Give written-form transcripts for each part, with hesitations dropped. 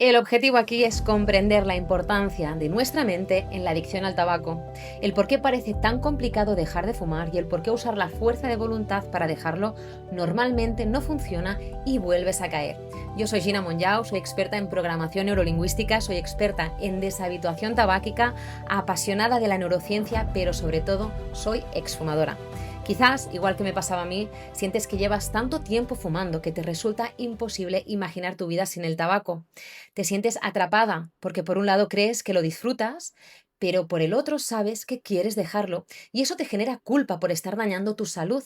El objetivo aquí es comprender la importancia de nuestra mente en la adicción al tabaco, el por qué parece tan complicado dejar de fumar y el por qué usar la fuerza de voluntad para dejarlo normalmente no funciona y vuelves a caer. Yo soy Gina Monjau, soy experta en programación neurolingüística, soy experta en deshabituación tabáquica, apasionada de la neurociencia, pero sobre todo soy exfumadora. Quizás, igual que me pasaba a mí, sientes que llevas tanto tiempo fumando que te resulta imposible imaginar tu vida sin el tabaco. Te sientes atrapada porque por un lado crees que lo disfrutas, pero por el otro sabes que quieres dejarlo y eso te genera culpa por estar dañando tu salud.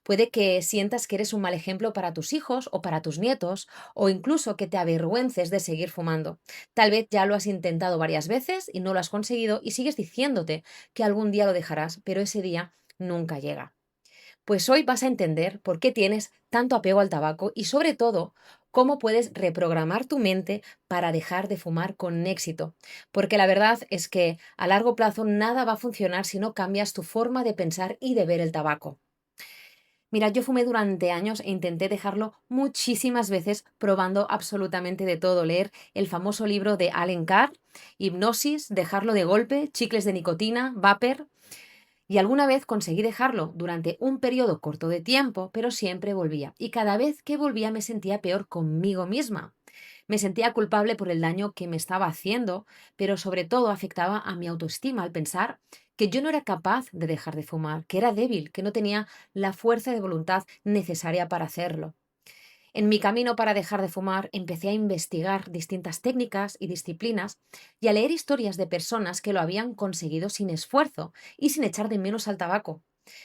Puede que sientas que eres un mal ejemplo para tus hijos o para tus nietos o incluso que te avergüences de seguir fumando. Tal vez ya lo has intentado varias veces y no lo has conseguido y sigues diciéndote que algún día lo dejarás, pero ese día nunca llega. Pues hoy vas a entender por qué tienes tanto apego al tabaco y sobre todo cómo puedes reprogramar tu mente para dejar de fumar con éxito. Porque la verdad es que a largo plazo nada va a funcionar si no cambias tu forma de pensar y de ver el tabaco. Mira, yo fumé durante años e intenté dejarlo muchísimas veces probando absolutamente de todo. Leer el famoso libro de Allen Carr, Hipnosis, dejarlo de golpe, chicles de nicotina, vapor. Y alguna vez conseguí dejarlo durante un periodo corto de tiempo, pero siempre volvía. Y cada vez que volvía me sentía peor conmigo misma. Me sentía culpable por el daño que me estaba haciendo, pero sobre todo afectaba a mi autoestima al pensar que yo no era capaz de dejar de fumar, que era débil, que no tenía la fuerza de voluntad necesaria para hacerlo. En mi camino para dejar de fumar empecé a investigar distintas técnicas y disciplinas y a leer historias de personas que lo habían conseguido sin esfuerzo y sin echar de menos al tabaco.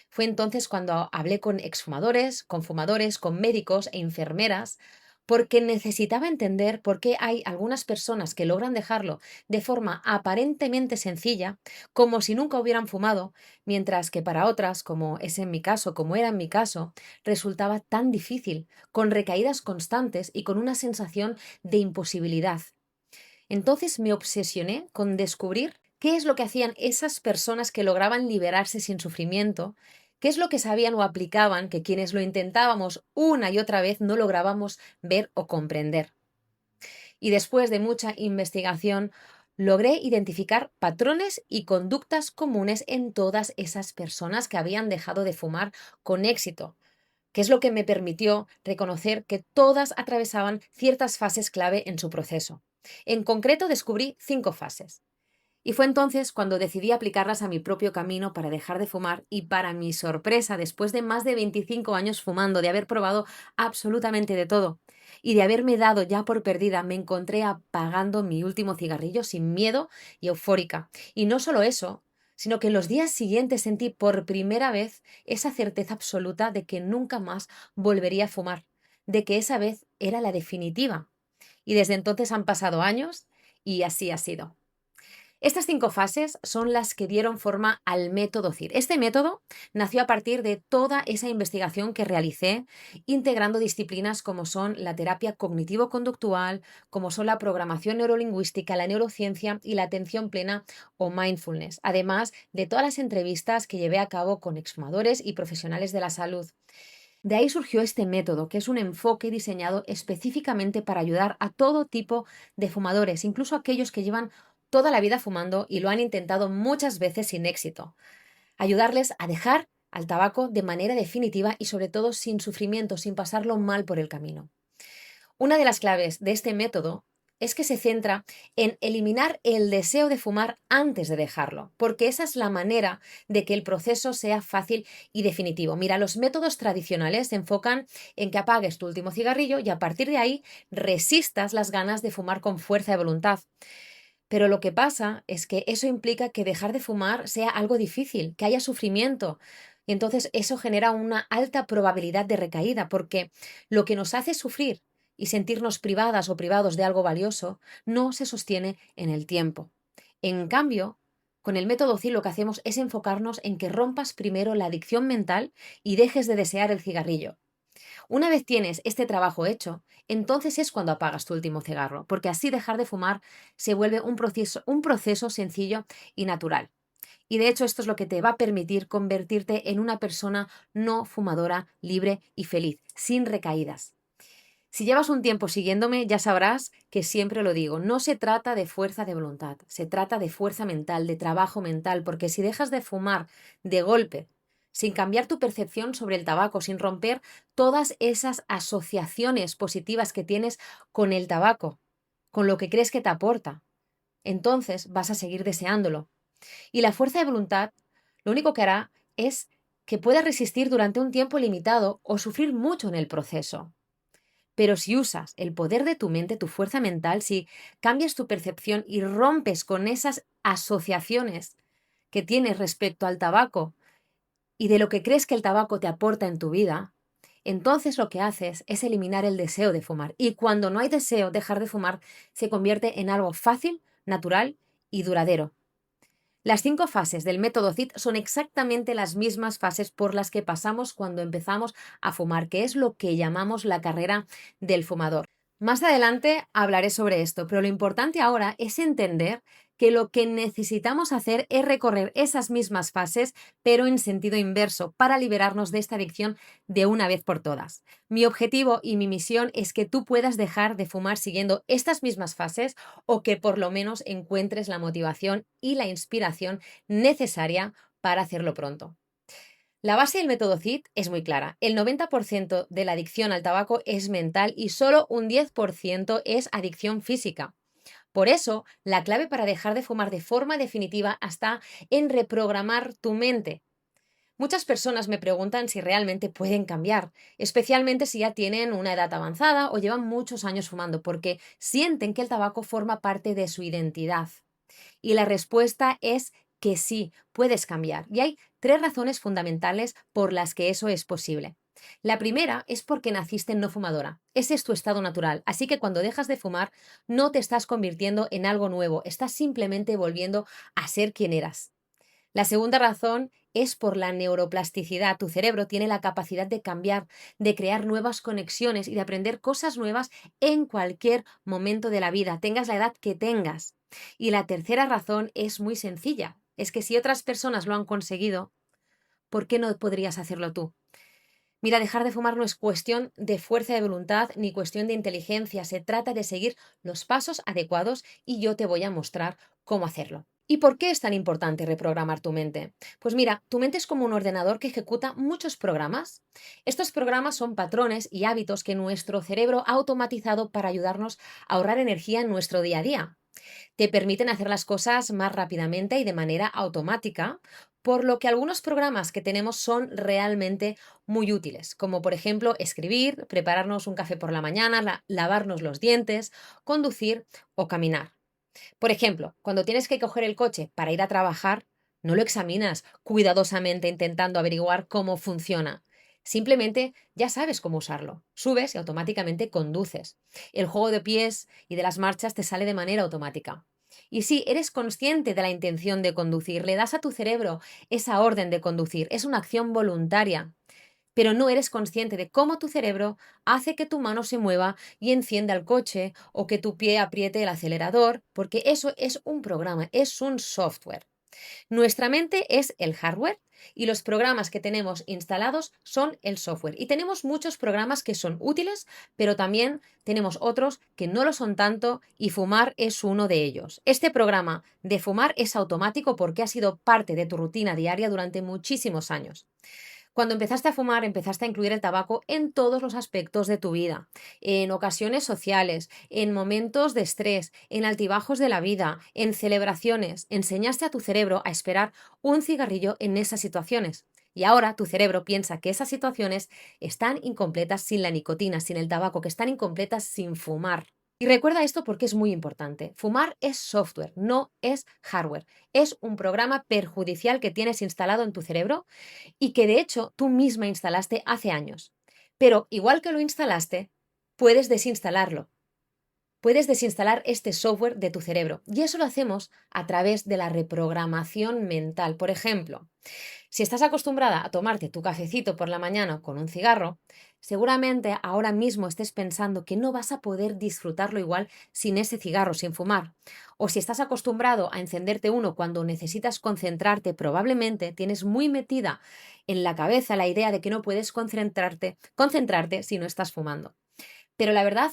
Fue entonces cuando hablé con exfumadores, con fumadores, con médicos e enfermeras, porque necesitaba entender por qué hay algunas personas que logran dejarlo de forma aparentemente sencilla, como si nunca hubieran fumado, mientras que para otras, como es en mi caso, como era en mi caso, resultaba tan difícil, con recaídas constantes y con una sensación de imposibilidad. Entonces me obsesioné con descubrir qué es lo que hacían esas personas que lograban liberarse sin sufrimiento, qué es lo que sabían o aplicaban que quienes lo intentábamos una y otra vez no lográbamos ver o comprender. Y después de mucha investigación, logré identificar patrones y conductas comunes en todas esas personas que habían dejado de fumar con éxito, que es lo que me permitió reconocer que todas atravesaban ciertas fases clave en su proceso. En concreto, descubrí 5 fases. Y fue entonces cuando decidí aplicarlas a mi propio camino para dejar de fumar y para mi sorpresa, después de más de 25 años fumando, de haber probado absolutamente de todo y de haberme dado ya por perdida, me encontré apagando mi último cigarrillo sin miedo y eufórica. Y no solo eso, sino que en los días siguientes sentí por primera vez esa certeza absoluta de que nunca más volvería a fumar, de que esa vez era la definitiva. Y desde entonces han pasado años y así ha sido. Estas 5 fases son las que dieron forma al método CIR. Este método nació a partir de toda esa investigación que realicé, integrando disciplinas como son la terapia cognitivo-conductual, como son la programación neurolingüística, la neurociencia y la atención plena o mindfulness, además de todas las entrevistas que llevé a cabo con exfumadores y profesionales de la salud. De ahí surgió este método, que es un enfoque diseñado específicamente para ayudar a todo tipo de fumadores, incluso aquellos que llevan toda la vida fumando y lo han intentado muchas veces sin éxito. Ayudarles a dejar al tabaco de manera definitiva y sobre todo sin sufrimiento, sin pasarlo mal por el camino. Una de las claves de este método es que se centra en eliminar el deseo de fumar antes de dejarlo, porque esa es la manera de que el proceso sea fácil y definitivo. Mira, los métodos tradicionales se enfocan en que apagues tu último cigarrillo y a partir de ahí resistas las ganas de fumar con fuerza de voluntad. Pero lo que pasa es que eso implica que dejar de fumar sea algo difícil, que haya sufrimiento. Y entonces eso genera una alta probabilidad de recaída, porque lo que nos hace sufrir y sentirnos privadas o privados de algo valioso no se sostiene en el tiempo. En cambio, con el método CIL lo que hacemos es enfocarnos en que rompas primero la adicción mental y dejes de desear el cigarrillo. Una vez tienes este trabajo hecho, entonces es cuando apagas tu último cigarro, porque así dejar de fumar se vuelve un proceso sencillo y natural. Y de hecho esto es lo que te va a permitir convertirte en una persona no fumadora, libre y feliz, sin recaídas. Si llevas un tiempo siguiéndome, ya sabrás que siempre lo digo, no se trata de fuerza de voluntad, se trata de fuerza mental, de trabajo mental, porque si dejas de fumar de golpe, sin cambiar tu percepción sobre el tabaco, sin romper todas esas asociaciones positivas que tienes con el tabaco, con lo que crees que te aporta, entonces vas a seguir deseándolo. Y la fuerza de voluntad lo único que hará es que puedas resistir durante un tiempo limitado o sufrir mucho en el proceso. Pero si usas el poder de tu mente, tu fuerza mental, si cambias tu percepción y rompes con esas asociaciones que tienes respecto al tabaco y de lo que crees que el tabaco te aporta en tu vida, entonces lo que haces es eliminar el deseo de fumar. Y cuando no hay deseo, dejar de fumar se convierte en algo fácil, natural y duradero. Las 5 fases del método CIT son exactamente las mismas fases por las que pasamos cuando empezamos a fumar, que es lo que llamamos la carrera del fumador. Más adelante hablaré sobre esto, pero lo importante ahora es entender que lo que necesitamos hacer es recorrer esas mismas fases, pero en sentido inverso, para liberarnos de esta adicción de una vez por todas. Mi objetivo y mi misión es que tú puedas dejar de fumar siguiendo estas mismas fases o que por lo menos encuentres la motivación y la inspiración necesaria para hacerlo pronto. La base del método CIT es muy clara. El 90% de la adicción al tabaco es mental y solo un 10% es adicción física. Por eso, la clave para dejar de fumar de forma definitiva está en reprogramar tu mente. Muchas personas me preguntan si realmente pueden cambiar, especialmente si ya tienen una edad avanzada o llevan muchos años fumando, porque sienten que el tabaco forma parte de su identidad. Y la respuesta es que sí, puedes cambiar. Y hay 3 razones fundamentales por las que eso es posible. La primera es porque naciste no fumadora. Ese es tu estado natural. Así que cuando dejas de fumar, no te estás convirtiendo en algo nuevo, estás simplemente volviendo a ser quien eras. La segunda razón es por la neuroplasticidad. Tu cerebro tiene la capacidad de cambiar, de crear nuevas conexiones y de aprender cosas nuevas en cualquier momento de la vida, tengas la edad que tengas. Y la tercera razón es muy sencilla. Es que si otras personas lo han conseguido, ¿por qué no podrías hacerlo tú? Mira, dejar de fumar no es cuestión de fuerza de voluntad ni cuestión de inteligencia. Se trata de seguir los pasos adecuados y yo te voy a mostrar cómo hacerlo. ¿Y por qué es tan importante reprogramar tu mente? Pues mira, tu mente es como un ordenador que ejecuta muchos programas. Estos programas son patrones y hábitos que nuestro cerebro ha automatizado para ayudarnos a ahorrar energía en nuestro día a día. Te permiten hacer las cosas más rápidamente y de manera automática, por lo que algunos programas que tenemos son realmente muy útiles, como por ejemplo escribir, prepararnos un café por la mañana, lavarnos los dientes, conducir o caminar. Por ejemplo, cuando tienes que coger el coche para ir a trabajar, no lo examinas cuidadosamente intentando averiguar cómo funciona. Simplemente ya sabes cómo usarlo. Subes y automáticamente conduces. El juego de pies y de las marchas te sale de manera automática. Y si eres consciente de la intención de conducir, le das a tu cerebro esa orden de conducir. Es una acción voluntaria, pero no eres consciente de cómo tu cerebro hace que tu mano se mueva y encienda el coche o que tu pie apriete el acelerador, porque eso es un programa, es un software. Nuestra mente es el hardware y los programas que tenemos instalados son el software. Y tenemos muchos programas que son útiles, pero también tenemos otros que no lo son tanto y fumar es uno de ellos. Este programa de fumar es automático porque ha sido parte de tu rutina diaria durante muchísimos años. Cuando empezaste a fumar, empezaste a incluir el tabaco en todos los aspectos de tu vida, en ocasiones sociales, en momentos de estrés, en altibajos de la vida, en celebraciones. Enseñaste a tu cerebro a esperar un cigarrillo en esas situaciones. Y ahora tu cerebro piensa que esas situaciones están incompletas sin la nicotina, sin el tabaco, que están incompletas sin fumar. Y recuerda esto porque es muy importante. Fumar es software, no es hardware. Es un programa perjudicial que tienes instalado en tu cerebro y que de hecho tú misma instalaste hace años. Pero igual que lo instalaste, puedes desinstalarlo. Puedes desinstalar este software de tu cerebro y eso lo hacemos a través de la reprogramación mental. Por ejemplo, si estás acostumbrada a tomarte tu cafecito por la mañana con un cigarro, seguramente ahora mismo estés pensando que no vas a poder disfrutarlo igual sin ese cigarro, sin fumar. O si estás acostumbrado a encenderte uno cuando necesitas concentrarte, probablemente tienes muy metida en la cabeza la idea de que no puedes concentrarte si no estás fumando. Pero la verdad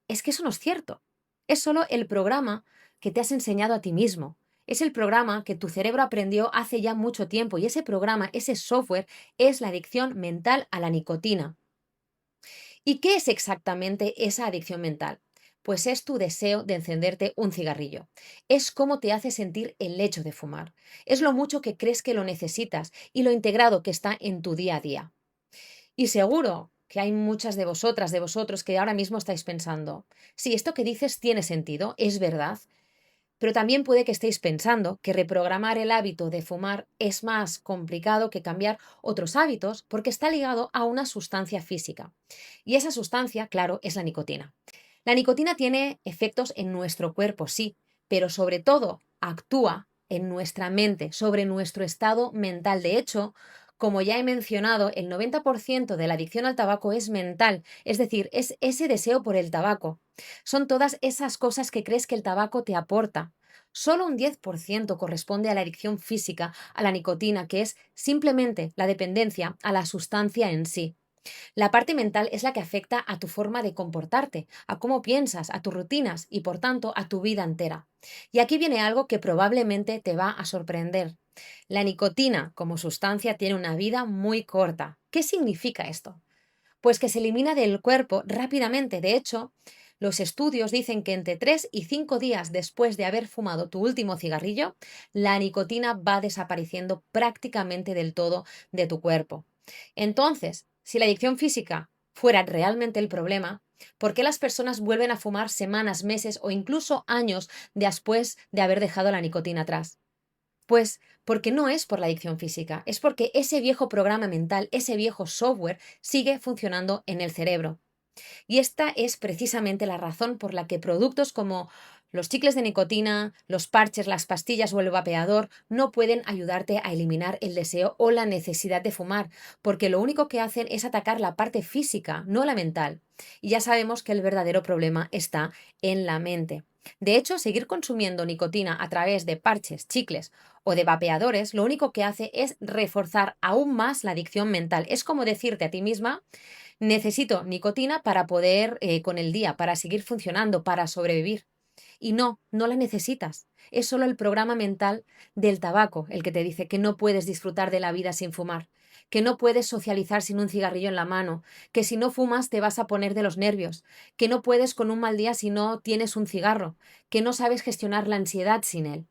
es que eso no es cierto. Es solo el programa que te has enseñado a ti mismo. Es el programa que tu cerebro aprendió hace ya mucho tiempo y ese programa, ese software, es la adicción mental a la nicotina. ¿Y qué es exactamente esa adicción mental? Pues es tu deseo de encenderte un cigarrillo. Es cómo te hace sentir el hecho de fumar. Es lo mucho que crees que lo necesitas y lo integrado que está en tu día a día. Y seguro que hay muchas de vosotras, de vosotros, que ahora mismo estáis pensando, sí, esto que dices tiene sentido, es verdad, pero también puede que estéis pensando que reprogramar el hábito de fumar es más complicado que cambiar otros hábitos porque está ligado a una sustancia física. Y esa sustancia, claro, es la nicotina. La nicotina tiene efectos en nuestro cuerpo, sí, pero sobre todo actúa en nuestra mente, sobre nuestro estado mental. De hecho, como ya he mencionado, el 90% de la adicción al tabaco es mental, es decir, es ese deseo por el tabaco. Son todas esas cosas que crees que el tabaco te aporta. Solo un 10% corresponde a la adicción física, a la nicotina, que es simplemente la dependencia a la sustancia en sí. La parte mental es la que afecta a tu forma de comportarte, a cómo piensas, a tus rutinas y por tanto a tu vida entera. Y aquí viene algo que probablemente te va a sorprender. La nicotina como sustancia tiene una vida muy corta. ¿Qué significa esto? Pues que se elimina del cuerpo rápidamente. De hecho, los estudios dicen que entre 3 y 5 días después de haber fumado tu último cigarrillo, la nicotina va desapareciendo prácticamente del todo de tu cuerpo. Entonces, si la adicción física fuera realmente el problema, ¿por qué las personas vuelven a fumar semanas, meses o incluso años después de haber dejado la nicotina atrás? Pues porque no es por la adicción física, es porque ese viejo programa mental, ese viejo software sigue funcionando en el cerebro. Y esta es precisamente la razón por la que productos como los chicles de nicotina, los parches, las pastillas o el vapeador no pueden ayudarte a eliminar el deseo o la necesidad de fumar, porque lo único que hacen es atacar la parte física, no la mental. Y ya sabemos que el verdadero problema está en la mente. De hecho, seguir consumiendo nicotina a través de parches, chicles o de vapeadores, lo único que hace es reforzar aún más la adicción mental. Es como decirte a ti misma: necesito nicotina para poder con el día, para seguir funcionando, para sobrevivir. Y no, no la necesitas. Es solo el programa mental del tabaco el que te dice que no puedes disfrutar de la vida sin fumar, que no puedes socializar sin un cigarrillo en la mano, que si no fumas te vas a poner de los nervios, que no puedes con un mal día si no tienes un cigarro, que no sabes gestionar la ansiedad sin él.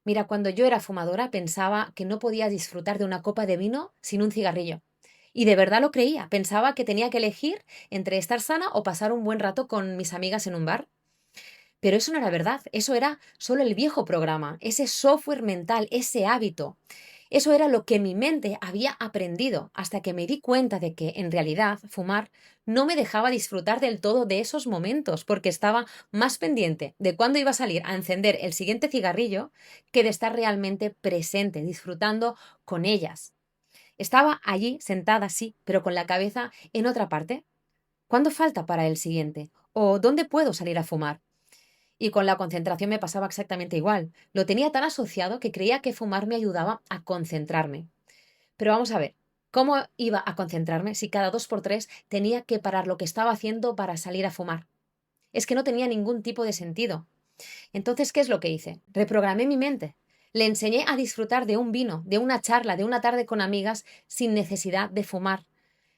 Mira, cuando yo era fumadora pensaba que no podía disfrutar de una copa de vino sin un cigarrillo. Y de verdad lo creía. Pensaba que tenía que elegir entre estar sana o pasar un buen rato con mis amigas en un bar. Pero eso no era verdad. Eso era solo el viejo programa, ese software mental, ese hábito. Eso era lo que mi mente había aprendido hasta que me di cuenta de que, en realidad, fumar no me dejaba disfrutar del todo de esos momentos, porque estaba más pendiente de cuándo iba a salir a encender el siguiente cigarrillo que de estar realmente presente, disfrutando con ellas. Estaba allí sentada, sí, pero con la cabeza en otra parte. ¿Cuándo falta para el siguiente? ¿O dónde puedo salir a fumar? Y con la concentración me pasaba exactamente igual. Lo tenía tan asociado que creía que fumar me ayudaba a concentrarme. Pero vamos a ver, ¿cómo iba a concentrarme si cada 2 por 3 tenía que parar lo que estaba haciendo para salir a fumar? Es que no tenía ningún tipo de sentido. Entonces, ¿qué es lo que hice? Reprogramé mi mente. Le enseñé a disfrutar de un vino, de una charla, de una tarde con amigas sin necesidad de fumar.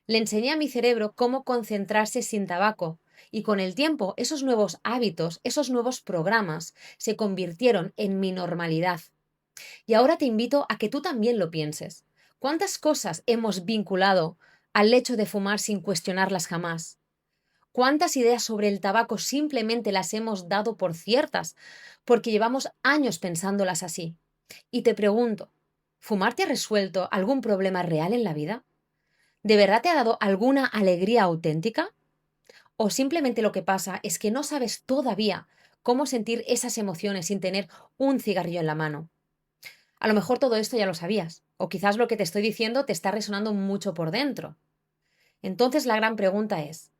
Le enseñé a mi cerebro cómo concentrarse sin tabaco. Y con el tiempo, esos nuevos hábitos, esos nuevos programas, se convirtieron en mi normalidad. Y ahora te invito a que tú también lo pienses. ¿Cuántas cosas hemos vinculado al hecho de fumar sin cuestionarlas jamás? ¿Cuántas ideas sobre el tabaco simplemente las hemos dado por ciertas porque llevamos años pensándolas así? Y te pregunto, ¿fumar te ha resuelto algún problema real en la vida? ¿De verdad te ha dado alguna alegría auténtica? ¿O simplemente lo que pasa es que no sabes todavía cómo sentir esas emociones sin tener un cigarrillo en la mano? A lo mejor todo esto ya lo sabías, o quizás lo que te estoy diciendo te está resonando mucho por dentro. Entonces la gran pregunta es,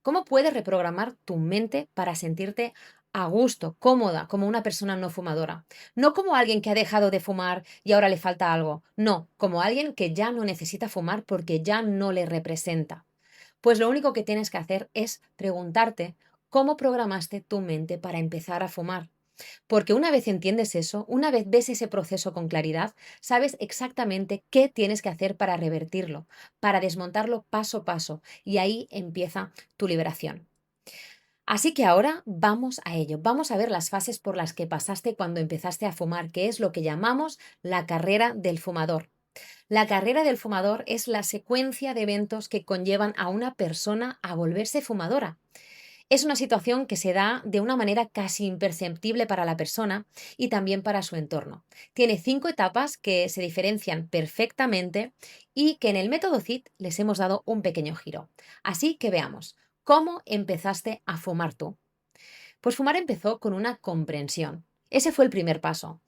¿cómo puedes reprogramar tu mente para sentirte a gusto, cómoda, como una persona no fumadora? No como alguien que ha dejado de fumar y ahora le falta algo. No, como alguien que ya no necesita fumar porque ya no le representa. Pues lo único que tienes que hacer es preguntarte cómo programaste tu mente para empezar a fumar. Porque una vez entiendes eso, una vez ves ese proceso con claridad, sabes exactamente qué tienes que hacer para revertirlo, para desmontarlo paso a paso, y ahí empieza tu liberación. Así que ahora vamos a ello, vamos a ver las fases por las que pasaste cuando empezaste a fumar, que es lo que llamamos la carrera del fumador. La carrera del fumador es la secuencia de eventos que conllevan a una persona a volverse fumadora. Es una situación que se da de una manera casi imperceptible para la persona y también para su entorno. Tiene 5 etapas que se diferencian perfectamente y que en el método CIT les hemos dado un pequeño giro. Así que veamos, ¿cómo empezaste a fumar tú? Pues fumar empezó con una comprensión. Ese fue el primer paso.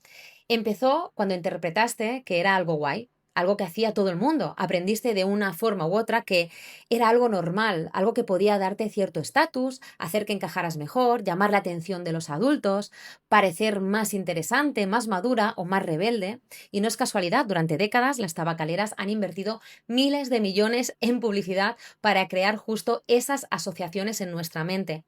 Empezó cuando interpretaste que era algo guay, algo que hacía todo el mundo. Aprendiste de una forma u otra que era algo normal, algo que podía darte cierto estatus, hacer que encajaras mejor, llamar la atención de los adultos, parecer más interesante, más madura o más rebelde. Y no es casualidad, durante décadas las tabacaleras han invertido miles de millones en publicidad para crear justo esas asociaciones en nuestra mente,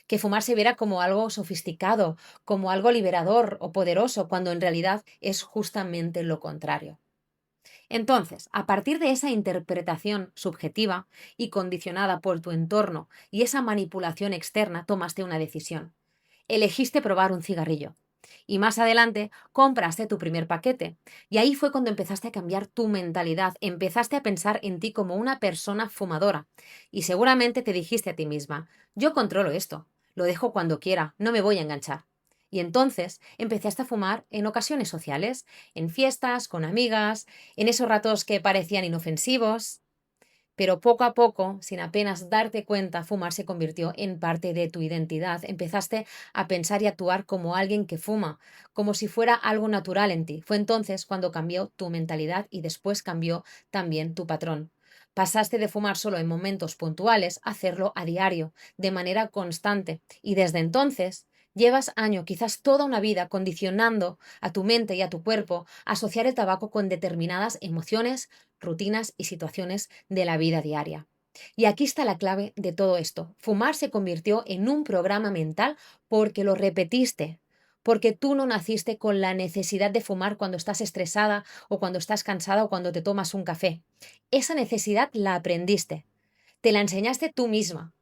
que fumar se viera como algo sofisticado, como algo liberador o poderoso, cuando en realidad es justamente lo contrario. Entonces, a partir de esa interpretación subjetiva y condicionada por tu entorno y esa manipulación externa, tomaste una decisión. Elegiste probar un cigarrillo. Y más adelante compraste tu primer paquete. Y ahí fue cuando empezaste a cambiar tu mentalidad, empezaste a pensar en ti como una persona fumadora. Y seguramente te dijiste a ti misma, yo controlo esto, lo dejo cuando quiera, no me voy a enganchar. Y entonces empezaste a fumar en ocasiones sociales, en fiestas, con amigas, en esos ratos que parecían inofensivos, pero poco a poco, sin apenas darte cuenta, fumar se convirtió en parte de tu identidad. Empezaste a pensar y actuar como alguien que fuma, como si fuera algo natural en ti. Fue entonces cuando cambió tu mentalidad y después cambió también tu patrón. Pasaste de fumar solo en momentos puntuales a hacerlo a diario, de manera constante. Y desde entonces llevas años, quizás toda una vida, condicionando a tu mente y a tu cuerpo a asociar el tabaco con determinadas emociones, rutinas y situaciones de la vida diaria. Y aquí está la clave de todo esto. Fumar se convirtió en un programa mental porque lo repetiste, porque tú no naciste con la necesidad de fumar cuando estás estresada o cuando estás cansada o cuando te tomas un café. Esa necesidad la aprendiste, te la enseñaste tú misma.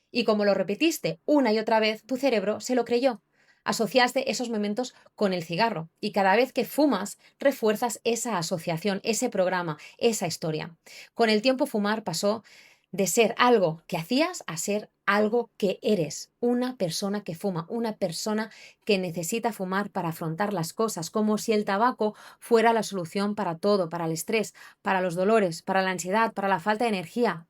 Y como lo repetiste una y otra vez, tu cerebro se lo creyó. Asociaste esos momentos con el cigarro y cada vez que fumas refuerzas esa asociación, ese programa, esa historia. Con el tiempo fumar pasó de ser algo que hacías a ser algo que eres, una persona que fuma, una persona que necesita fumar para afrontar las cosas, como si el tabaco fuera la solución para todo, para el estrés, para los dolores, para la ansiedad, para la falta de energía,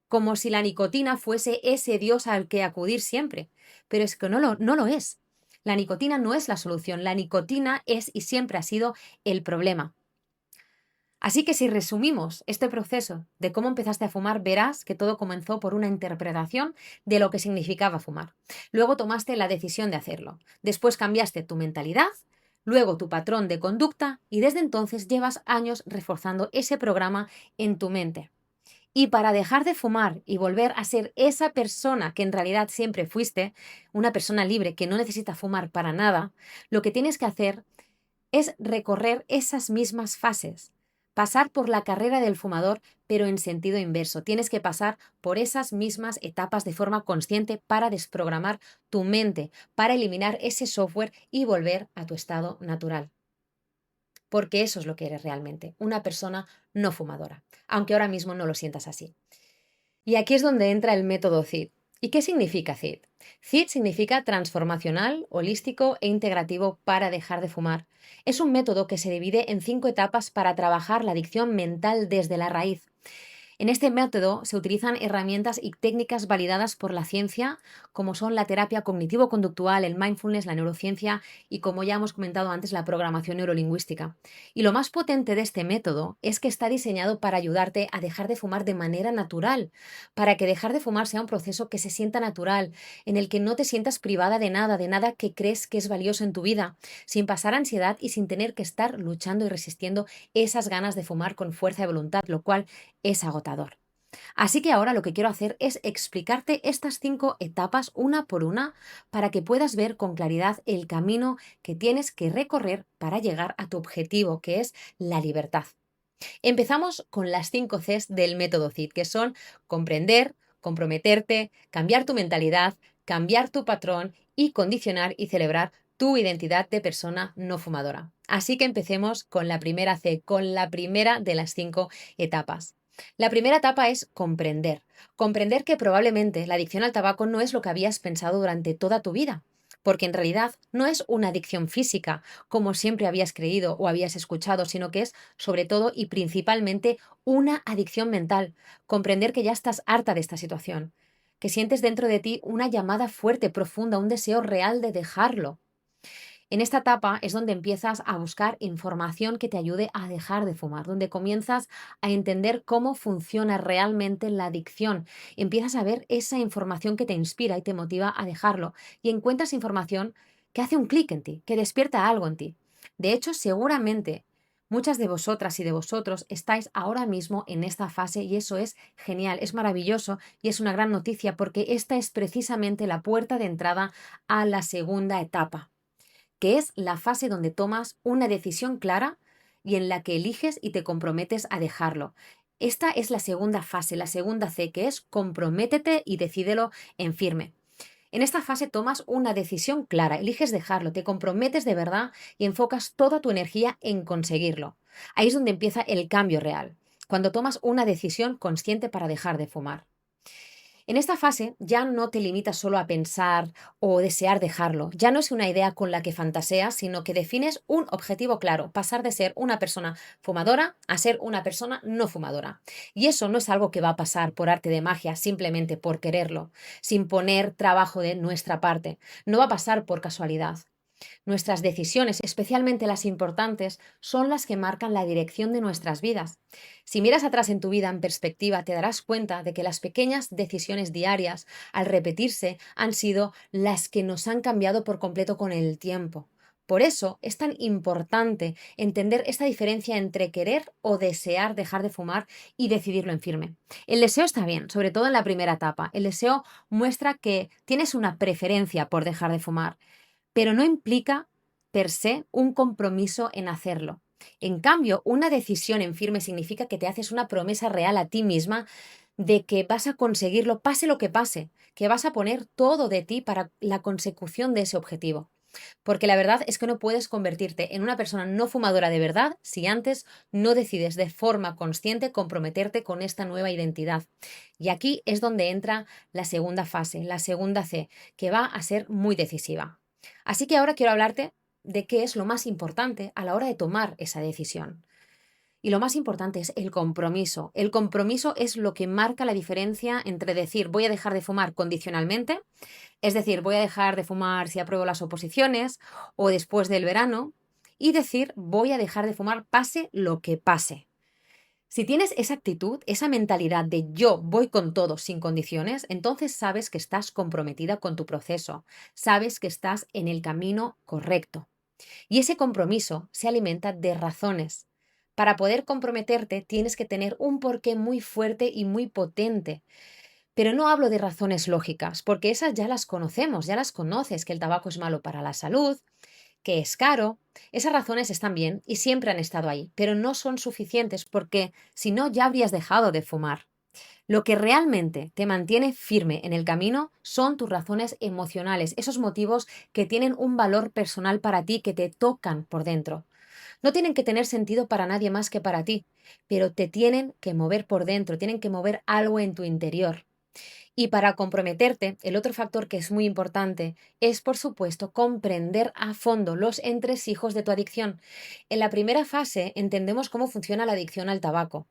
como si la nicotina fuese ese dios al que acudir siempre. Pero es que no lo es. La nicotina no es la solución, la nicotina es y siempre ha sido el problema. Así que si resumimos este proceso de cómo empezaste a fumar, verás que todo comenzó por una interpretación de lo que significaba fumar. Luego tomaste la decisión de hacerlo. Después cambiaste tu mentalidad, luego tu patrón de conducta y desde entonces llevas años reforzando ese programa en tu mente. Y para dejar de fumar y volver a ser esa persona que en realidad siempre fuiste, una persona libre que no necesita fumar para nada, lo que tienes que hacer es recorrer esas mismas fases, pasar por la carrera del fumador, pero en sentido inverso. Tienes que pasar por esas mismas etapas de forma consciente para desprogramar tu mente, para eliminar ese software y volver a tu estado natural. Porque eso es lo que eres realmente, una persona no fumadora, aunque ahora mismo no lo sientas así. Y aquí es donde entra el método CID. ¿Y qué significa CID? CID significa transformacional, holístico e integrativo para dejar de fumar. Es un método que se divide en 5 etapas para trabajar la adicción mental desde la raíz. En este método se utilizan herramientas y técnicas validadas por la ciencia, como son la terapia cognitivo-conductual, el mindfulness, la neurociencia y, como ya hemos comentado antes, la programación neurolingüística. Y lo más potente de este método es que está diseñado para ayudarte a dejar de fumar de manera natural, para que dejar de fumar sea un proceso que se sienta natural, en el que no te sientas privada de nada que crees que es valioso en tu vida, sin pasar ansiedad y sin tener que estar luchando y resistiendo esas ganas de fumar con fuerza de voluntad, lo cual es agotador. Así que ahora lo que quiero hacer es explicarte estas 5 etapas una por una para que puedas ver con claridad el camino que tienes que recorrer para llegar a tu objetivo, que es la libertad. Empezamos con las 5 Cs del método CID, que son comprender, comprometerte, cambiar tu mentalidad, cambiar tu patrón y condicionar y celebrar tu identidad de persona no fumadora. Así que empecemos con la primera C, con la primera de las 5 etapas. La primera etapa es comprender. Comprender que probablemente la adicción al tabaco no es lo que habías pensado durante toda tu vida, porque en realidad no es una adicción física, como siempre habías creído o habías escuchado, sino que es sobre todo y principalmente una adicción mental. Comprender que ya estás harta de esta situación, que sientes dentro de ti una llamada fuerte, profunda, un deseo real de dejarlo. En esta etapa es donde empiezas a buscar información que te ayude a dejar de fumar, donde comienzas a entender cómo funciona realmente la adicción. Empiezas a ver esa información que te inspira y te motiva a dejarlo y encuentras información que hace un clic en ti, que despierta algo en ti. De hecho, seguramente muchas de vosotras y de vosotros estáis ahora mismo en esta fase y eso es genial, es maravilloso y es una gran noticia porque esta es precisamente la puerta de entrada a la segunda etapa, que es la fase donde tomas una decisión clara y en la que eliges y te comprometes a dejarlo. Esta es la segunda fase, la segunda C, que es comprométete y decídelo en firme. En esta fase tomas una decisión clara, eliges dejarlo, te comprometes de verdad y enfocas toda tu energía en conseguirlo. Ahí es donde empieza el cambio real, cuando tomas una decisión consciente para dejar de fumar. En esta fase ya no te limitas solo a pensar o desear dejarlo, ya no es una idea con la que fantaseas, sino que defines un objetivo claro, pasar de ser una persona fumadora a ser una persona no fumadora. Y eso no es algo que va a pasar por arte de magia, simplemente por quererlo, sin poner trabajo de nuestra parte, no va a pasar por casualidad. Nuestras decisiones, especialmente las importantes, son las que marcan la dirección de nuestras vidas. Si miras atrás en tu vida en perspectiva, te darás cuenta de que las pequeñas decisiones diarias, al repetirse, han sido las que nos han cambiado por completo con el tiempo. Por eso es tan importante entender esta diferencia entre querer o desear dejar de fumar y decidirlo en firme. El deseo está bien, sobre todo en la primera etapa. El deseo muestra que tienes una preferencia por dejar de fumar, pero no implica per se un compromiso en hacerlo. En cambio, una decisión en firme significa que te haces una promesa real a ti misma de que vas a conseguirlo pase lo que pase, que vas a poner todo de ti para la consecución de ese objetivo. Porque la verdad es que no puedes convertirte en una persona no fumadora de verdad si antes no decides de forma consciente comprometerte con esta nueva identidad. Y aquí es donde entra la segunda fase, la segunda C, que va a ser muy decisiva. Así que ahora quiero hablarte de qué es lo más importante a la hora de tomar esa decisión. Y lo más importante es el compromiso. El compromiso es lo que marca la diferencia entre decir voy a dejar de fumar condicionalmente, es decir, voy a dejar de fumar si apruebo las oposiciones o después del verano, y decir voy a dejar de fumar pase lo que pase. Si tienes esa actitud, esa mentalidad de yo voy con todo sin condiciones, entonces sabes que estás comprometida con tu proceso, sabes que estás en el camino correcto. Y ese compromiso se alimenta de razones. Para poder comprometerte tienes que tener un porqué muy fuerte y muy potente. Pero no hablo de razones lógicas, porque esas ya las conocemos, ya las conoces, que el tabaco es malo para la salud, que es caro. Esas razones están bien y siempre han estado ahí, pero no son suficientes porque si no ya habrías dejado de fumar. Lo que realmente te mantiene firme en el camino son tus razones emocionales, esos motivos que tienen un valor personal para ti, que te tocan por dentro. No tienen que tener sentido para nadie más que para ti, pero te tienen que mover por dentro, tienen que mover algo en tu interior. Y para comprometerte, el otro factor que es muy importante es, por supuesto, comprender a fondo los entresijos de tu adicción. En la primera fase entendemos cómo funciona la adicción al tabaco.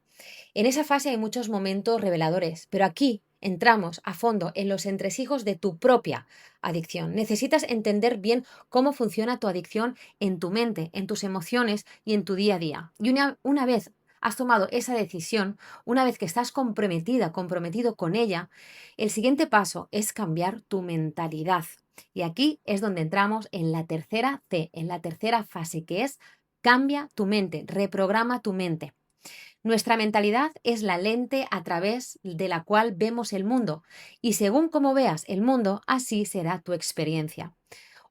En esa fase hay muchos momentos reveladores, pero aquí entramos a fondo en los entresijos de tu propia adicción. Necesitas entender bien cómo funciona tu adicción en tu mente, en tus emociones y en tu día a día. Y una vez has tomado esa decisión, una vez que estás comprometida, comprometido con ella, el siguiente paso es cambiar tu mentalidad. Y aquí es donde entramos en la tercera C, en la tercera fase, que es cambia tu mente, reprograma tu mente. Nuestra mentalidad es la lente a través de la cual vemos el mundo y según cómo veas el mundo, así será tu experiencia.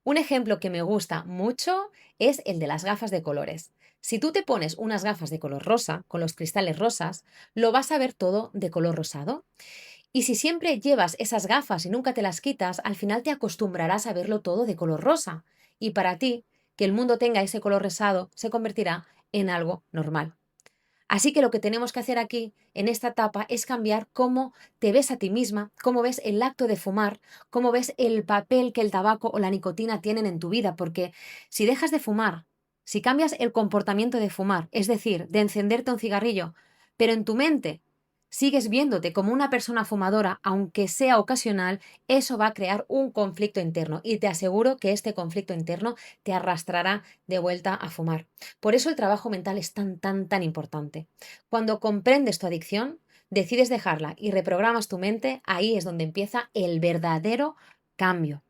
Un ejemplo que me gusta mucho es el de las gafas de colores. Si tú te pones unas gafas de color rosa, con los cristales rosas, lo vas a ver todo de color rosado. Y si siempre llevas esas gafas y nunca te las quitas, al final te acostumbrarás a verlo todo de color rosa. Y para ti, que el mundo tenga ese color rosado se convertirá en algo normal. Así que lo que tenemos que hacer aquí, en esta etapa, es cambiar cómo te ves a ti misma, cómo ves el acto de fumar, cómo ves el papel que el tabaco o la nicotina tienen en tu vida, porque si dejas de fumar, si cambias el comportamiento de fumar, es decir, de encenderte un cigarrillo, pero en tu mente sigues viéndote como una persona fumadora, aunque sea ocasional, eso va a crear un conflicto interno y te aseguro que este conflicto interno te arrastrará de vuelta a fumar. Por eso el trabajo mental es tan importante. Cuando comprendes tu adicción, decides dejarla y reprogramas tu mente, ahí es donde empieza el verdadero cambio.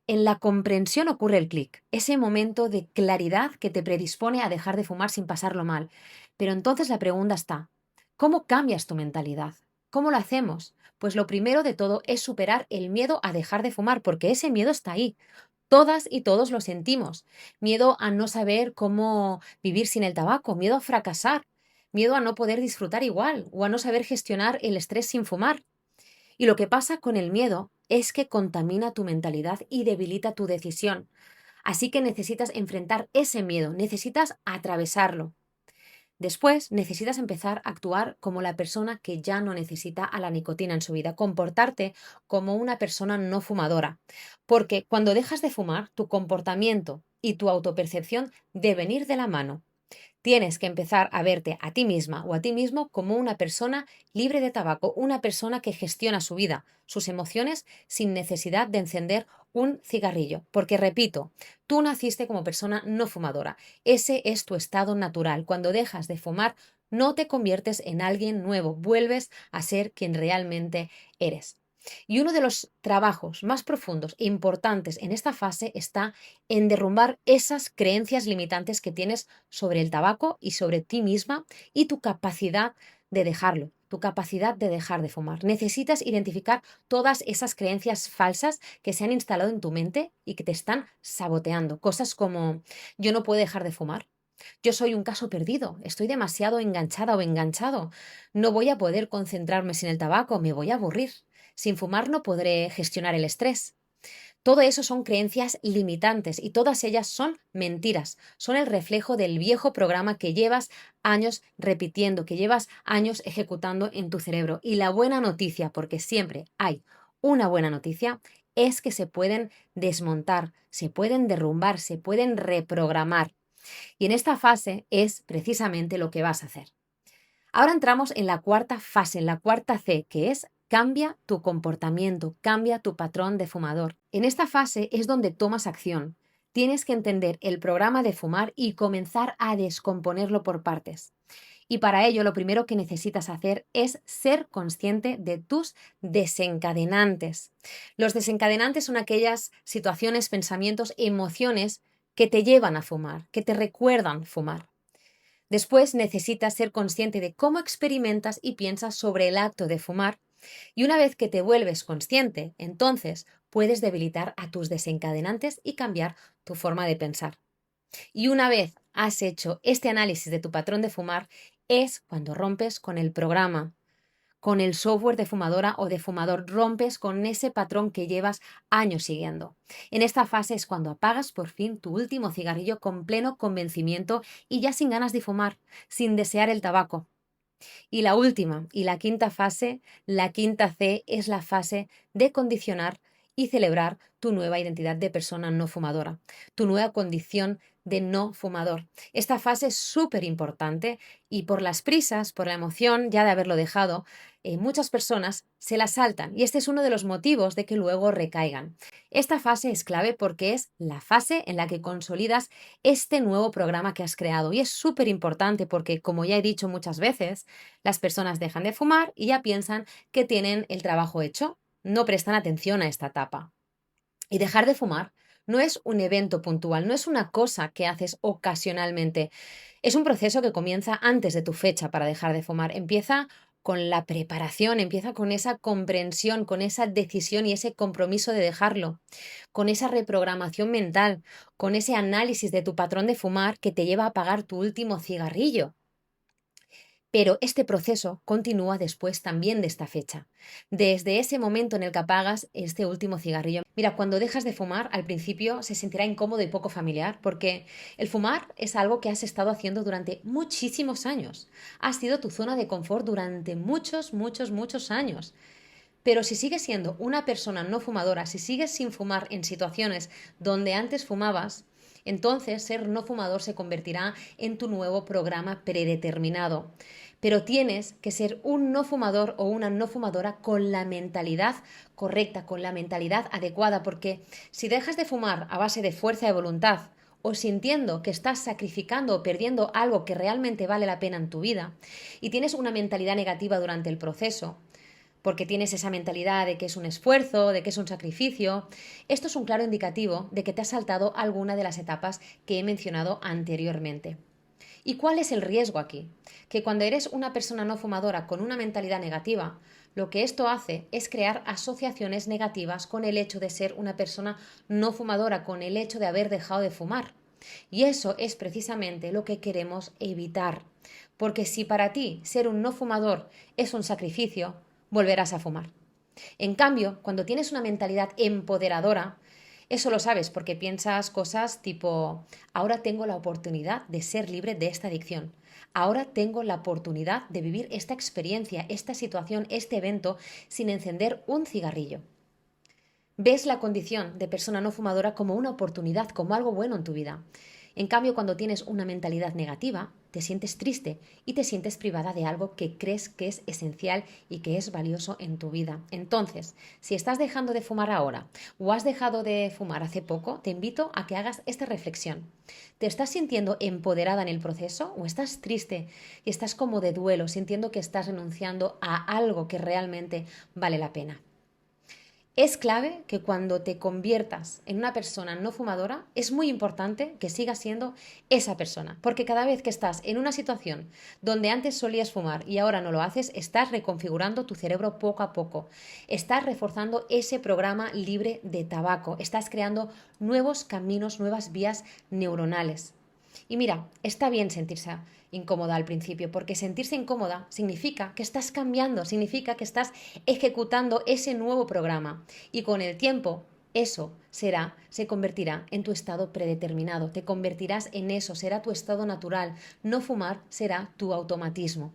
En la comprensión ocurre el clic, ese momento de claridad que te predispone a dejar de fumar sin pasarlo mal. Pero entonces la pregunta está, ¿cómo cambias tu mentalidad? ¿Cómo lo hacemos? Pues lo primero de todo es superar el miedo a dejar de fumar, porque ese miedo está ahí. Todas y todos lo sentimos. Miedo a no saber cómo vivir sin el tabaco, miedo a fracasar, miedo a no poder disfrutar igual o a no saber gestionar el estrés sin fumar. Y lo que pasa con el miedo es que contamina tu mentalidad y debilita tu decisión. Así que necesitas enfrentar ese miedo, necesitas atravesarlo. Después necesitas empezar a actuar como la persona que ya no necesita a la nicotina en su vida, comportarte como una persona no fumadora. Porque cuando dejas de fumar, tu comportamiento y tu autopercepción deben ir de la mano. Tienes que empezar a verte a ti misma o a ti mismo como una persona libre de tabaco, una persona que gestiona su vida, sus emociones, sin necesidad de encender un cigarrillo. Porque, repito, tú naciste como persona no fumadora. Ese es tu estado natural. Cuando dejas de fumar, no te conviertes en alguien nuevo, vuelves a ser quien realmente eres. Y uno de los trabajos más profundos e importantes en esta fase está en derrumbar esas creencias limitantes que tienes sobre el tabaco y sobre ti misma y tu capacidad de dejarlo, tu capacidad de dejar de fumar. Necesitas identificar todas esas creencias falsas que se han instalado en tu mente y que te están saboteando. Cosas como yo no puedo dejar de fumar. Yo soy un caso perdido, estoy demasiado enganchada o enganchado. No voy a poder concentrarme sin el tabaco, me voy a aburrir. Sin fumar no podré gestionar el estrés. Todo eso son creencias limitantes y todas ellas son mentiras, son el reflejo del viejo programa que llevas años repitiendo, que llevas años ejecutando en tu cerebro. Y la buena noticia, porque siempre hay una buena noticia, es que se pueden desmontar, se pueden derrumbar, se pueden reprogramar. Y en esta fase es precisamente lo que vas a hacer. Ahora entramos en la cuarta fase, en la cuarta C, que es cambia tu comportamiento, cambia tu patrón de fumador. En esta fase es donde tomas acción. Tienes que entender el programa de fumar y comenzar a descomponerlo por partes. Y para ello lo primero que necesitas hacer es ser consciente de tus desencadenantes. Los desencadenantes son aquellas situaciones, pensamientos, emociones que te llevan a fumar, que te recuerdan fumar. Después necesitas ser consciente de cómo experimentas y piensas sobre el acto de fumar y una vez que te vuelves consciente, entonces puedes debilitar a tus desencadenantes y cambiar tu forma de pensar. Y una vez has hecho este análisis de tu patrón de fumar, es cuando rompes con el programa, con el software de fumadora o de fumador, rompes con ese patrón que llevas años siguiendo. En esta fase es cuando apagas por fin tu último cigarrillo con pleno convencimiento y ya sin ganas de fumar, sin desear el tabaco. Y la última y la quinta fase, la quinta C, es la fase de condicionar y celebrar tu nueva identidad de persona no fumadora, tu nueva condición de no fumador. Esta fase es súper importante y por las prisas, por la emoción ya de haberlo dejado, muchas personas se la saltan y este es uno de los motivos de que luego recaigan. Esta fase es clave porque es la fase en la que consolidas este nuevo programa que has creado y es súper importante porque, como ya he dicho muchas veces, las personas dejan de fumar y ya piensan que tienen el trabajo hecho, no prestan atención a esta etapa. Y dejar de fumar No es un evento puntual, no es una cosa que haces ocasionalmente. Es un proceso que comienza antes de tu fecha para dejar de fumar. Empieza con la preparación, empieza con esa comprensión, con esa decisión y ese compromiso de dejarlo, con esa reprogramación mental, con ese análisis de tu patrón de fumar que te lleva a apagar tu último cigarrillo. Pero este proceso continúa después también de esta fecha, desde ese momento en el que apagas este último cigarrillo. Mira, cuando dejas de fumar, al principio se sentirá incómodo y poco familiar, porque el fumar es algo que has estado haciendo durante muchísimos años. Ha sido tu zona de confort durante muchos, muchos, muchos años. Pero si sigues siendo una persona no fumadora, si sigues sin fumar en situaciones donde antes fumabas, entonces ser no fumador se convertirá en tu nuevo programa predeterminado. Pero tienes que ser un no fumador o una no fumadora con la mentalidad correcta, con la mentalidad adecuada, porque si dejas de fumar a base de fuerza de voluntad o sintiendo que estás sacrificando o perdiendo algo que realmente vale la pena en tu vida y tienes una mentalidad negativa durante el proceso, porque tienes esa mentalidad de que es un esfuerzo, de que es un sacrificio, esto es un claro indicativo de que te has saltado alguna de las etapas que he mencionado anteriormente. ¿Y cuál es el riesgo aquí? Que cuando eres una persona no fumadora con una mentalidad negativa, lo que esto hace es crear asociaciones negativas con el hecho de ser una persona no fumadora, con el hecho de haber dejado de fumar. Y eso es precisamente lo que queremos evitar. Porque si para ti ser un no fumador es un sacrificio, volverás a fumar. En cambio, cuando tienes una mentalidad empoderadora, eso lo sabes porque piensas cosas tipo, ahora tengo la oportunidad de ser libre de esta adicción. Ahora tengo la oportunidad de vivir esta experiencia, esta situación, este evento sin encender un cigarrillo. Ves la condición de persona no fumadora como una oportunidad, como algo bueno en tu vida. En cambio, cuando tienes una mentalidad negativa, te sientes triste y te sientes privada de algo que crees que es esencial y que es valioso en tu vida. Entonces, si estás dejando de fumar ahora o has dejado de fumar hace poco, te invito a que hagas esta reflexión. ¿Te estás sintiendo empoderada en el proceso o estás triste y estás como de duelo, sintiendo que estás renunciando a algo que realmente vale la pena? Es clave que cuando te conviertas en una persona no fumadora, es muy importante que sigas siendo esa persona, porque cada vez que estás en una situación donde antes solías fumar y ahora no lo haces, estás reconfigurando tu cerebro poco a poco, estás reforzando ese programa libre de tabaco, estás creando nuevos caminos, nuevas vías neuronales. Y mira, está bien sentirse incómoda al principio, porque sentirse incómoda significa que estás cambiando, significa que estás ejecutando ese nuevo programa. Y con el tiempo, eso se convertirá en tu estado predeterminado, te convertirás en eso, será tu estado natural. No fumar será tu automatismo.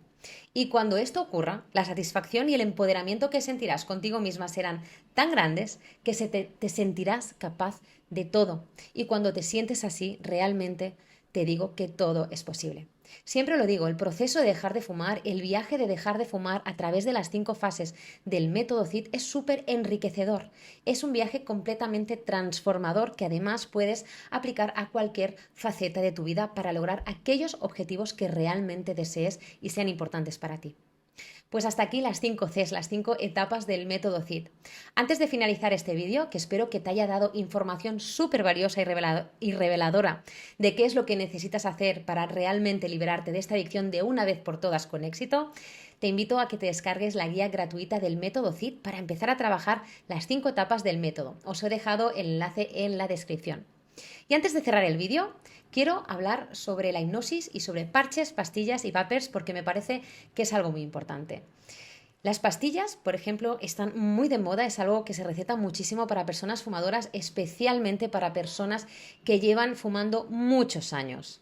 Y cuando esto ocurra, la satisfacción y el empoderamiento que sentirás contigo misma serán tan grandes que te sentirás capaz de todo. Y cuando te sientes así, realmente te digo que todo es posible. Siempre lo digo, el proceso de dejar de fumar, el viaje de dejar de fumar a través de las 5 fases del método CIT es súper enriquecedor. Es un viaje completamente transformador que además puedes aplicar a cualquier faceta de tu vida para lograr aquellos objetivos que realmente desees y sean importantes para ti. Pues hasta aquí las 5 Cs, las 5 etapas del método CIT. Antes de finalizar este vídeo, que espero que te haya dado información súper valiosa y reveladora de qué es lo que necesitas hacer para realmente liberarte de esta adicción de una vez por todas con éxito, te invito a que te descargues la guía gratuita del método CIT para empezar a trabajar las 5 etapas del método. Os he dejado el enlace en la descripción. Y antes de cerrar el vídeo, quiero hablar sobre la hipnosis y sobre parches, pastillas y vapers porque me parece que es algo muy importante. Las pastillas, por ejemplo, están muy de moda, es algo que se receta muchísimo para personas fumadoras, especialmente para personas que llevan fumando muchos años.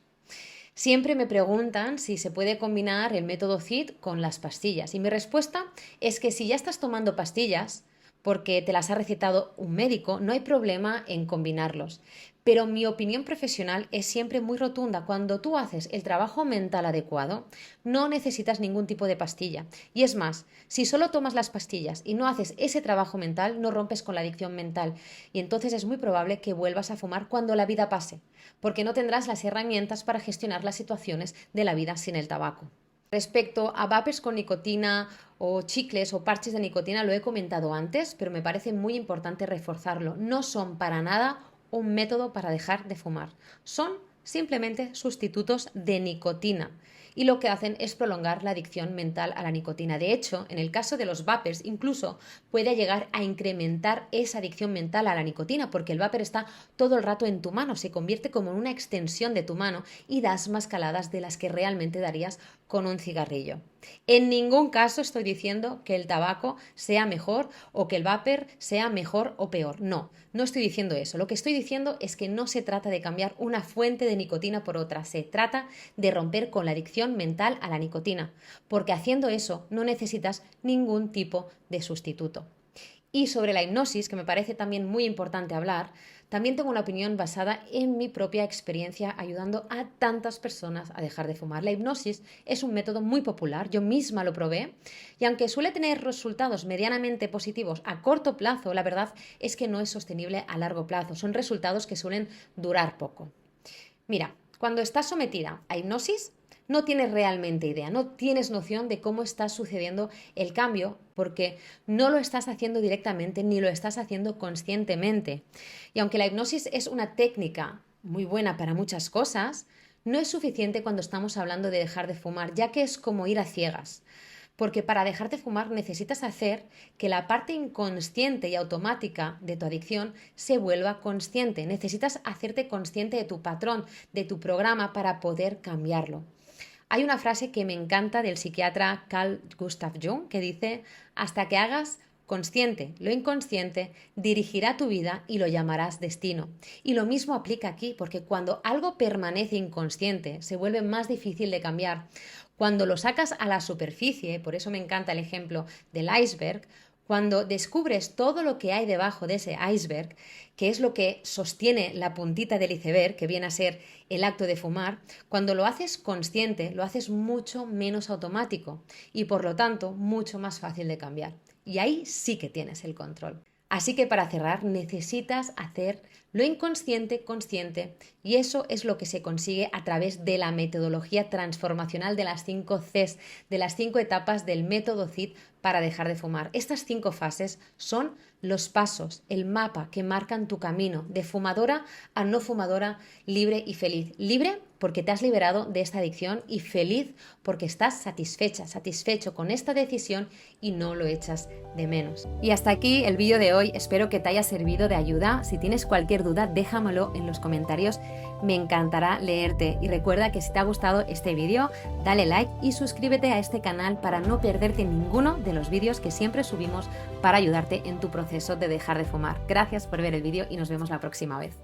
Siempre me preguntan si se puede combinar el método CIT con las pastillas y mi respuesta es que si ya estás tomando pastillas, porque te las ha recetado un médico, no hay problema en combinarlos. Pero mi opinión profesional es siempre muy rotunda. Cuando tú haces el trabajo mental adecuado, no necesitas ningún tipo de pastilla. Y es más, si solo tomas las pastillas y no haces ese trabajo mental, no rompes con la adicción mental. Y entonces es muy probable que vuelvas a fumar cuando la vida pase, porque no tendrás las herramientas para gestionar las situaciones de la vida sin el tabaco. Respecto a vapers con nicotina o chicles o parches de nicotina, lo he comentado antes, pero me parece muy importante reforzarlo. No son para nada un método para dejar de fumar. Son simplemente sustitutos de nicotina y lo que hacen es prolongar la adicción mental a la nicotina. De hecho, en el caso de los vapers, incluso puede llegar a incrementar esa adicción mental a la nicotina, porque el vapor está todo el rato en tu mano, se convierte como en una extensión de tu mano y das más caladas de las que realmente darías con un cigarrillo. En ningún caso estoy diciendo que el tabaco sea mejor o que el vapor sea mejor o peor. No, no estoy diciendo eso. Lo que estoy diciendo es que no se trata de cambiar una fuente de nicotina por otra. Se trata de romper con la adicción mental a la nicotina, porque haciendo eso no necesitas ningún tipo de sustituto. Y sobre la hipnosis, que me parece también muy importante hablar, también tengo una opinión basada en mi propia experiencia ayudando a tantas personas a dejar de fumar. La hipnosis es un método muy popular, yo misma lo probé y aunque suele tener resultados medianamente positivos a corto plazo, la verdad es que no es sostenible a largo plazo. Son resultados que suelen durar poco. Mira, cuando estás sometida a hipnosis, no tienes realmente idea, no tienes noción de cómo está sucediendo el cambio porque no lo estás haciendo directamente ni lo estás haciendo conscientemente. Y aunque la hipnosis es una técnica muy buena para muchas cosas, no es suficiente cuando estamos hablando de dejar de fumar, ya que es como ir a ciegas. Porque para dejar de fumar necesitas hacer que la parte inconsciente y automática de tu adicción se vuelva consciente. Necesitas hacerte consciente de tu patrón, de tu programa para poder cambiarlo. Hay una frase que me encanta del psiquiatra Carl Gustav Jung que dice: hasta que hagas consciente lo inconsciente, dirigirá tu vida y lo llamarás destino. Y lo mismo aplica aquí, porque cuando algo permanece inconsciente, se vuelve más difícil de cambiar. Cuando lo sacas a la superficie, por eso me encanta el ejemplo del iceberg, cuando descubres todo lo que hay debajo de ese iceberg, que es lo que sostiene la puntita del iceberg, que viene a ser el acto de fumar, cuando lo haces consciente, lo haces mucho menos automático y por lo tanto mucho más fácil de cambiar. Y ahí sí que tienes el control. Así que para cerrar necesitas hacer lo inconsciente consciente y eso es lo que se consigue a través de la metodología transformacional de las 5 Cs, de las 5 etapas del método CID para dejar de fumar. Estas 5 fases son los pasos, el mapa que marcan tu camino de fumadora a no fumadora, libre y feliz. Libre porque te has liberado de esta adicción y feliz porque estás satisfecha, satisfecho con esta decisión y no lo echas de menos. Y hasta aquí el vídeo de hoy, espero que te haya servido de ayuda. Si tienes cualquier duda, déjamelo en los comentarios, me encantará leerte. Y recuerda que si te ha gustado este vídeo, dale like y suscríbete a este canal para no perderte ninguno de los vídeos que siempre subimos para ayudarte en tu proceso de dejar de fumar. Gracias por ver el vídeo y nos vemos la próxima vez.